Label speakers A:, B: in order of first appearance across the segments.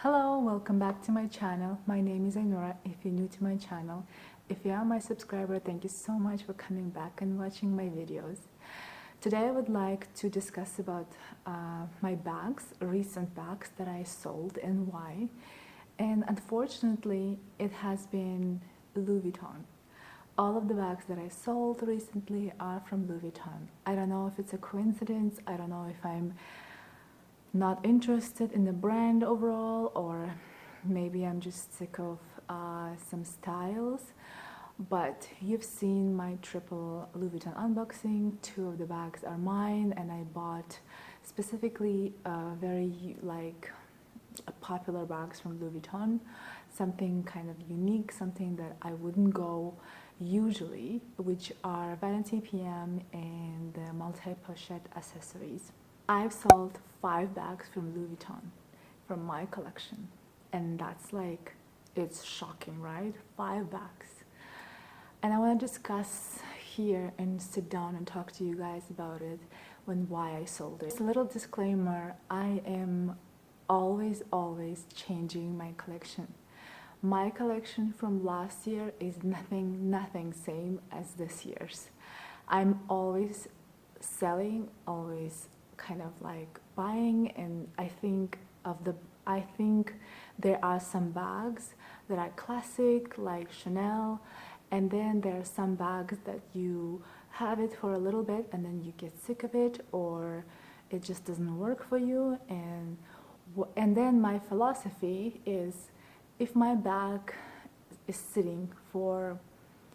A: Hello, welcome back to my channel. My name is Ainora if you're new to my channel. If you are my subscriber, thank you so much for coming back and watching my videos. Today I would like to discuss about my bags, recent bags that I sold and why. And unfortunately, it has been Louis Vuitton. All of the bags that I sold recently are from Louis Vuitton. I don't know if it's a coincidence. I don't know if I'm not interested in the brand overall, or maybe I'm just sick of some styles. But you've seen my triple Louis Vuitton unboxing. Two of the bags are mine, and I bought specifically very popular bags from Louis Vuitton, something kind of unique, something that I wouldn't go usually, which are vanity PM and the multi-pochette accessories. I've sold 5 bags from Louis Vuitton from my collection, and that's like, it's shocking, right? 5 bags. And I want to discuss here and sit down and talk to you guys about it and why I sold it. Just a little disclaimer, I am always changing my collection. My collection from last year is nothing same as this year's. I'm always selling, always kind of like buying, and I think there are some bags that are classic like Chanel, and then there are some bags that you have it for a little bit and then you get sick of it, or it just doesn't work for you. And then my philosophy is, if my bag is sitting for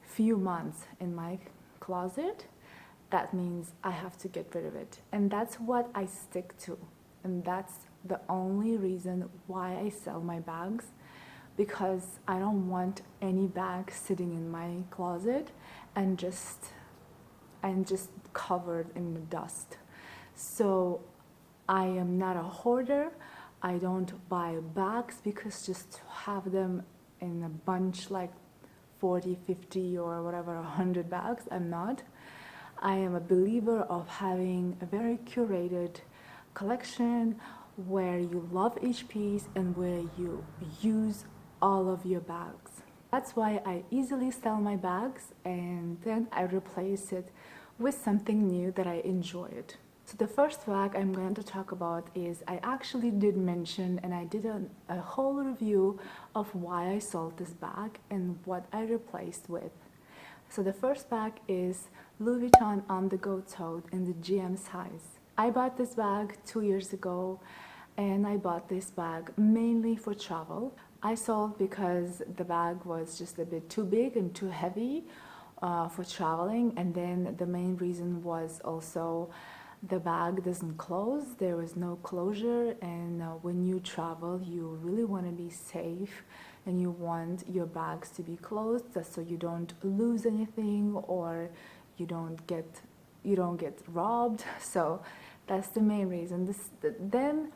A: few months in my closet, that means I have to get rid of it. And that's what I stick to. And that's the only reason why I sell my bags, because I don't want any bag sitting in my closet and just covered in the dust. So I am not a hoarder. I don't buy bags because just to have them in a bunch like 40, 50 or whatever, 100 bags, I'm not. I am a believer of having a very curated collection where you love each piece and where you use all of your bags. That's why I easily sell my bags and then I replace it with something new that I enjoyed. So the first bag I'm going to talk about is, I actually did mention, and I did a whole review of why I sold this bag and what I replaced with. So the first bag is Louis Vuitton On The Go Tote in the GM size. I bought this bag 2 years ago, and I bought this bag mainly for travel. I sold because the bag was just a bit too big and too heavy for traveling, and then the main reason was also the bag doesn't close. There was no closure, and when you travel you really want to be safe and you want your bags to be closed so you don't lose anything or you don't get robbed. So that's the main reason. Then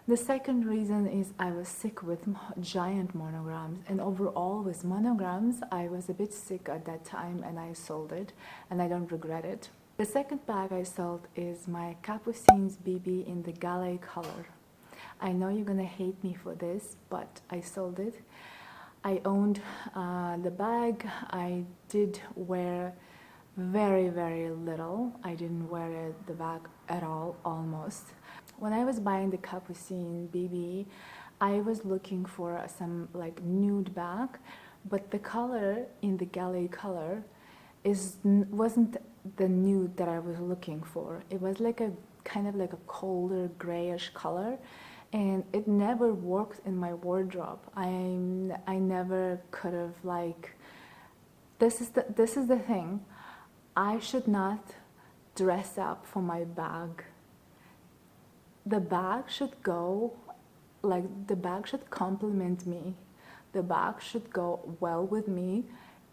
A: the second reason is I was sick with giant monograms, and overall with monograms I was a bit sick at that time, and I sold it, and I don't regret it. The second bag I sold is my Capucines BB in the Gallet color. I know you're gonna hate me for this, but I sold it. I owned the bag. I did wear very little. I didn't wear the bag at all, almost. When I was buying the Capucine BB, I was looking for some like nude bag, but the color in the Gallet color wasn't the nude that I was looking for. It was like a kind of like a colder grayish color, and it never worked in my wardrobe. I never could have like, this is the thing. I should not dress up for my bag. The bag should go, like, the bag should complement me. The bag should go well with me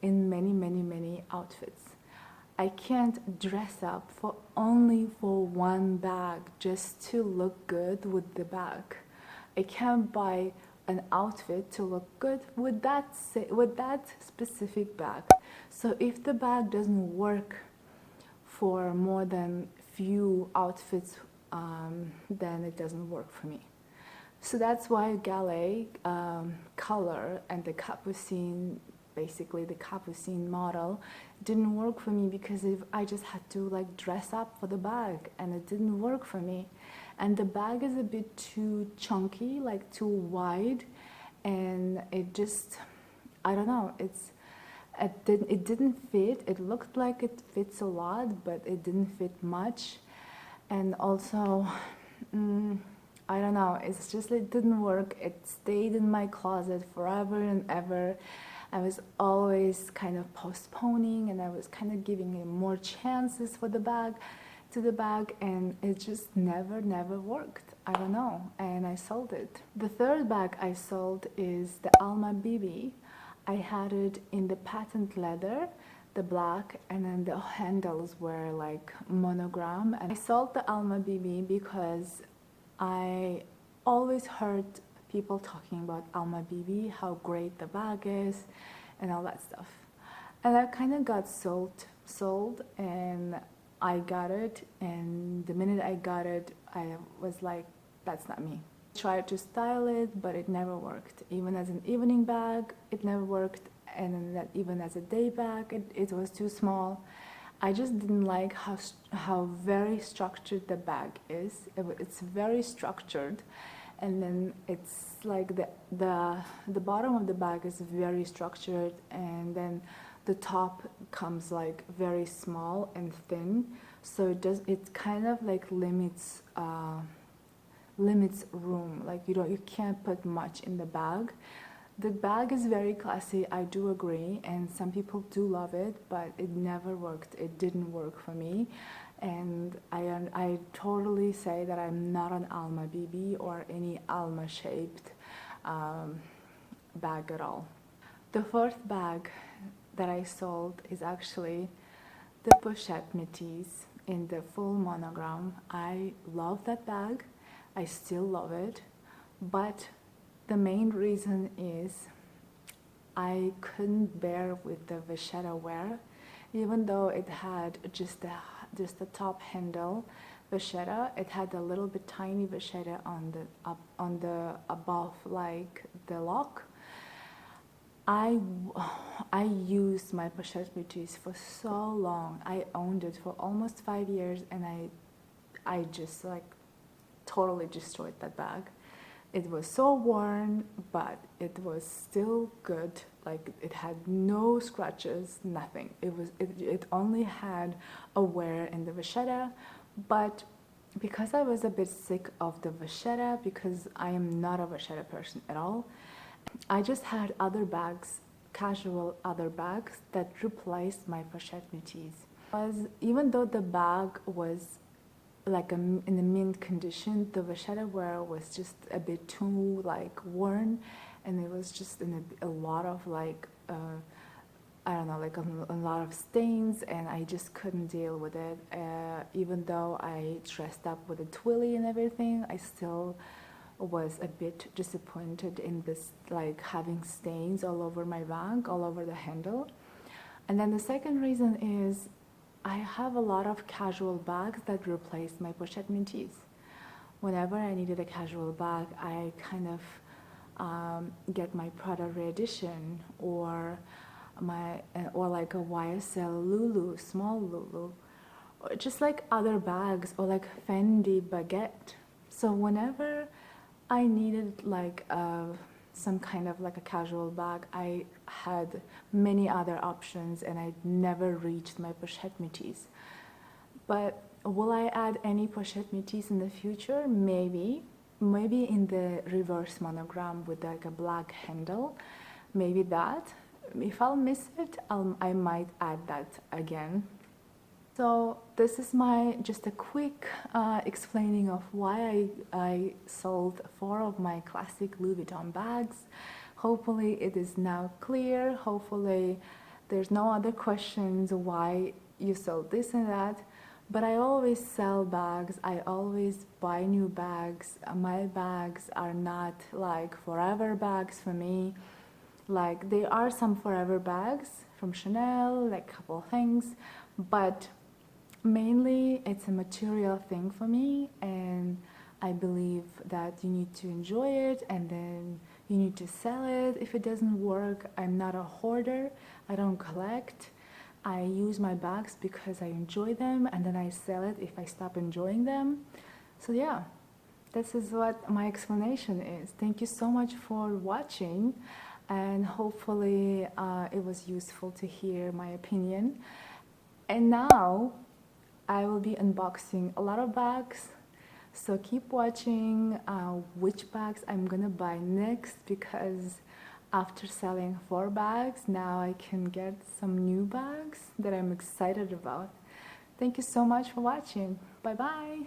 A: in many outfits. I can't dress up for only for one bag just to look good with the bag. I can't buy an outfit to look good with that specific bag. So if the bag doesn't work for more than few outfits, then it doesn't work for me. So that's why Gallet color and the capucine, basically the capucine model, didn't work for me, because if I just had to like dress up for the bag, and it didn't work for me. And the bag is a bit too chunky, like too wide, and it just, I don't know, it didn't fit. It looked like it fits a lot, but it didn't fit much. And also, I don't know, it's just, it didn't work. It stayed in my closet forever and ever. I was always kind of postponing, and I was kind of giving it more chances for the bag, and it just never worked. I don't know, and I sold it. The third bag I sold is the Alma Bibi. I had it in the patent leather, the black, and then the handles were like monogram. And I sold the Alma Bibi because I always heard people talking about Alma Bibi, how great the bag is, and all that stuff. And I kind of got sold, and I got it. And the minute I got it, I was like, that's not me. Tried to style it, but it never worked. Even as an evening bag, it never worked. And then even as a day bag, it was too small. I just didn't like how very structured the bag is. It's very structured, and then it's like the bottom of the bag is very structured, and then the top comes like very small and thin. So it kind of like limits room. Like you can't put much in the bag. The bag is very classy, I do agree, and some people do love it, but it never worked. It didn't work for me, and I totally say that I'm not an Alma Bibi or any Alma shaped bag at all. The fourth bag that I sold is actually the Pochette Métis in the full monogram. I love that bag. I still love it, but the main reason is I couldn't bear with the vachetta wear, even though it had just the top handle vachetta. It had a little bit tiny vachetta on the above, like the lock. I used my Pochette Métis for so long. I owned it for almost 5 years, and I just like totally destroyed that bag. It was so worn, but it was still good. Like it had no scratches, nothing. It only had a wear in the vachetta, but because I was a bit sick of the vachetta, because I am not a vachetta person at all, I just had other bags, casual other bags that replaced my Pochette Métis. Even though the bag was like in a mint condition, the vachetta wear was just a bit too like worn, and it was just in a lot of like I don't know, like a lot of stains, and I just couldn't deal with it. Even though I dressed up with a twilly and everything, I still was a bit disappointed in this, like having stains all over my bag, all over the handle. And then the second reason is I have a lot of casual bags that replaced my Pochette Métis. Whenever I needed a casual bag, I kind of get my Prada Re-Edition or like a YSL Lulu, small Lulu, or just like other bags, or like Fendi Baguette. So whenever I needed like some kind of like a casual bag, I had many other options, and I never reached my Pochette Métis. But will I add any Pochette Métis in the future? Maybe in the reverse monogram with like a black handle, maybe that. If I'll miss it, I might add that again. So this is just a quick explaining of why I sold 4 of my classic Louis Vuitton bags. Hopefully it is now clear. Hopefully there's no other questions why you sold this and that. But I always sell bags. I always buy new bags. My bags are not like forever bags for me. Like there are some forever bags from Chanel, like a couple things, but mainly it's a material thing for me, and I believe that you need to enjoy it and then you need to sell it if it doesn't work. I'm not a hoarder. I don't collect. I use my bags because I enjoy them and then I sell it if I stop enjoying them. So yeah, this is what my explanation is. Thank you so much for watching, and hopefully it was useful to hear my opinion. And now I will be unboxing a lot of bags, so keep watching which bags I'm gonna buy next, because after selling 4 bags, now I can get some new bags that I'm excited about. Thank you so much for watching. Bye bye.